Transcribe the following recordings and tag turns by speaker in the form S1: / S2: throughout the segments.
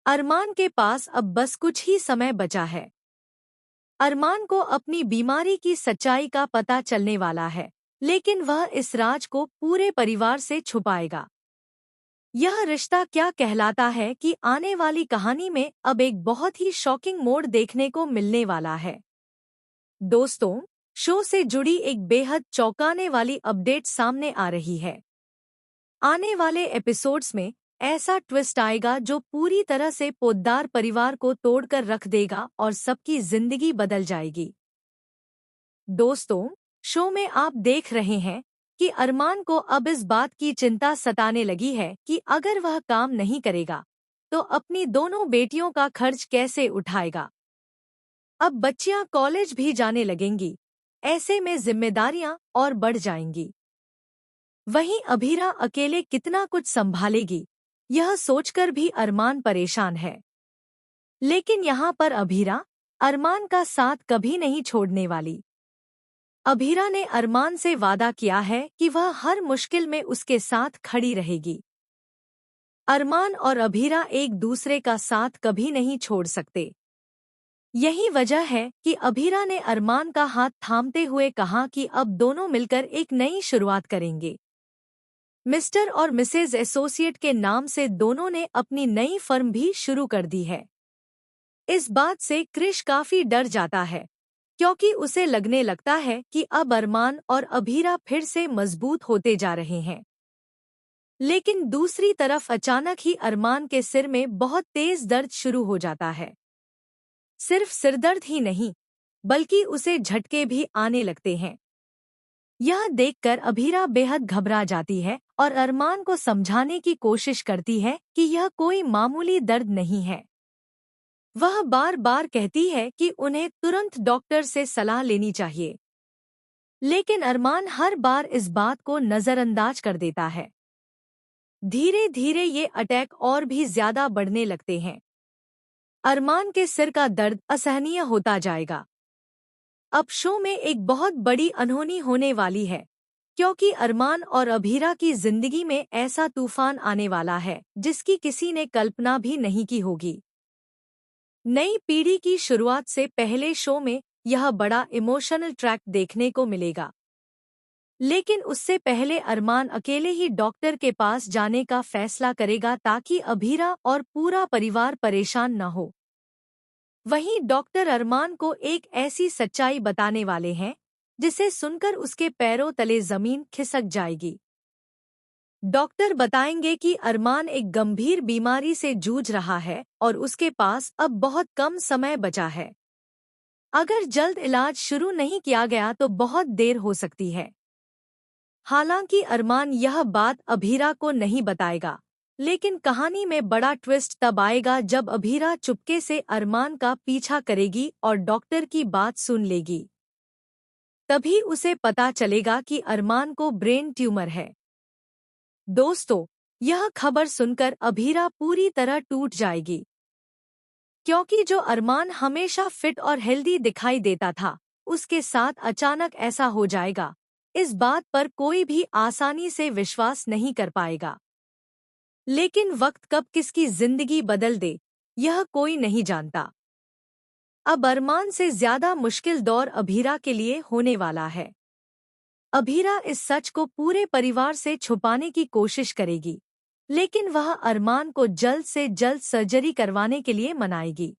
S1: अरमान के पास अब बस कुछ ही समय बचा है। अरमान को अपनी बीमारी की सच्चाई का पता चलने वाला है, लेकिन वह इस राज को पूरे परिवार से छुपाएगा। यह रिश्ता क्या कहलाता है कि आने वाली कहानी में अब एक बहुत ही शॉकिंग मोड़ देखने को मिलने वाला है। दोस्तों, शो से जुड़ी एक बेहद चौंकाने वाली अपडेट सामने आ रही है। आने वाले एपिसोड्स में ऐसा ट्विस्ट आएगा जो पूरी तरह से पोद्दार परिवार को तोड़कर रख देगा और सबकी जिंदगी बदल जाएगी। दोस्तों, शो में आप देख रहे हैं कि अरमान को अब इस बात की चिंता सताने लगी है कि अगर वह काम नहीं करेगा तो अपनी दोनों बेटियों का खर्च कैसे उठाएगा। अब बच्चियां कॉलेज भी जाने लगेंगी, ऐसे में जिम्मेदारियां और बढ़ जाएंगी। वहीं अभीरा अकेले कितना कुछ संभालेगी, यह सोचकर भी अरमान परेशान है। लेकिन यहाँ पर अभीरा अरमान का साथ कभी नहीं छोड़ने वाली। अभीरा ने अरमान से वादा किया है कि वह हर मुश्किल में उसके साथ खड़ी रहेगी। अरमान और अभीरा एक दूसरे का साथ कभी नहीं छोड़ सकते। यही वजह है कि अभीरा ने अरमान का हाथ थामते हुए कहा कि अब दोनों मिलकर एक नई शुरुआत करेंगे। मिस्टर और मिसेज एसोसिएट के नाम से दोनों ने अपनी नई फर्म भी शुरू कर दी है। इस बात से क्रिश काफी डर जाता है, क्योंकि उसे लगने लगता है कि अब अरमान और अभीरा फिर से मजबूत होते जा रहे हैं। लेकिन दूसरी तरफ अचानक ही अरमान के सिर में बहुत तेज दर्द शुरू हो जाता है। सिर्फ सिरदर्द ही नहीं, बल्कि उसे झटके भी आने लगते हैं। यह देखकर अभीरा बेहद घबरा जाती है और अरमान को समझाने की कोशिश करती है कि यह कोई मामूली दर्द नहीं है। वह बार बार कहती है कि उन्हें तुरंत डॉक्टर से सलाह लेनी चाहिए, लेकिन अरमान हर बार इस बात को नजरअंदाज कर देता है। धीरे धीरे ये अटैक और भी ज्यादा बढ़ने लगते हैं। अरमान के सिर का दर्द असहनीय होता जाएगा। अब शो में एक बहुत बड़ी अनहोनी होने वाली है, क्योंकि अरमान और अभीरा की जिंदगी में ऐसा तूफान आने वाला है जिसकी किसी ने कल्पना भी नहीं की होगी। नई पीढ़ी की शुरुआत से पहले शो में यह बड़ा इमोशनल ट्रैक देखने को मिलेगा। लेकिन उससे पहले अरमान अकेले ही डॉक्टर के पास जाने का फैसला करेगा ताकि अभीरा और पूरा परिवार परेशान न हो। वहीं डॉक्टर अरमान को एक ऐसी सच्चाई बताने वाले हैं जिसे सुनकर उसके पैरों तले जमीन खिसक जाएगी। डॉक्टर बताएंगे कि अरमान एक गंभीर बीमारी से जूझ रहा है और उसके पास अब बहुत कम समय बचा है। अगर जल्द इलाज शुरू नहीं किया गया तो बहुत देर हो सकती है। हालांकि अरमान यह बात अभीरा को नहीं बताएगा, लेकिन कहानी में बड़ा ट्विस्ट तब आएगा जब अभीरा चुपके से अरमान का पीछा करेगी और डॉक्टर की बात सुन लेगी। तभी उसे पता चलेगा कि अरमान को ब्रेन ट्यूमर है। दोस्तों, यह खबर सुनकर अभीरा पूरी तरह टूट जाएगी, क्योंकि जो अरमान हमेशा फिट और हेल्दी दिखाई देता था, उसके साथ अचानक ऐसा हो जाएगा। इस बात पर कोई भी आसानी से विश्वास नहीं कर पाएगा। लेकिन वक्त कब किसकी जिंदगी बदल दे, यह कोई नहीं जानता। अब अरमान से ज्यादा मुश्किल दौर अभीरा के लिए होने वाला है। अभीरा इस सच को पूरे परिवार से छुपाने की कोशिश करेगी, लेकिन वह अरमान को जल्द से जल्द सर्जरी करवाने के लिए मनाएगी।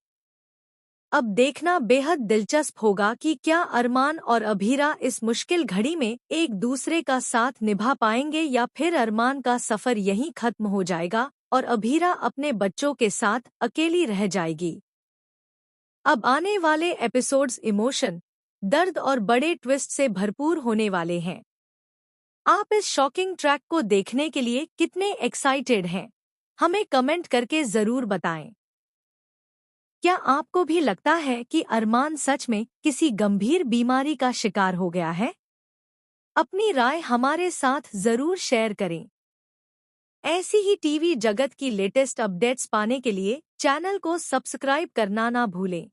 S1: अब देखना बेहद दिलचस्प होगा कि क्या अरमान और अभीरा इस मुश्किल घड़ी में एक दूसरे का साथ निभा पाएंगे या फिर अरमान का सफर यहीं खत्म हो जाएगा और अभीरा अपने बच्चों के साथ अकेली रह जाएगी। अब आने वाले एपिसोड्स इमोशन, दर्द और बड़े ट्विस्ट से भरपूर होने वाले हैं। आप इस शॉकिंग ट्रैक को देखने के लिए कितने एक्साइटेड हैं? हमें कमेंट करके जरूर बताएं। क्या आपको भी लगता है कि अरमान सच में किसी गंभीर बीमारी का शिकार हो गया है? अपनी राय हमारे साथ जरूर शेयर करें। ऐसी ही टीवी जगत की लेटेस्ट अपडेट्स पाने के लिए चैनल को सब्सक्राइब करना ना भूलें।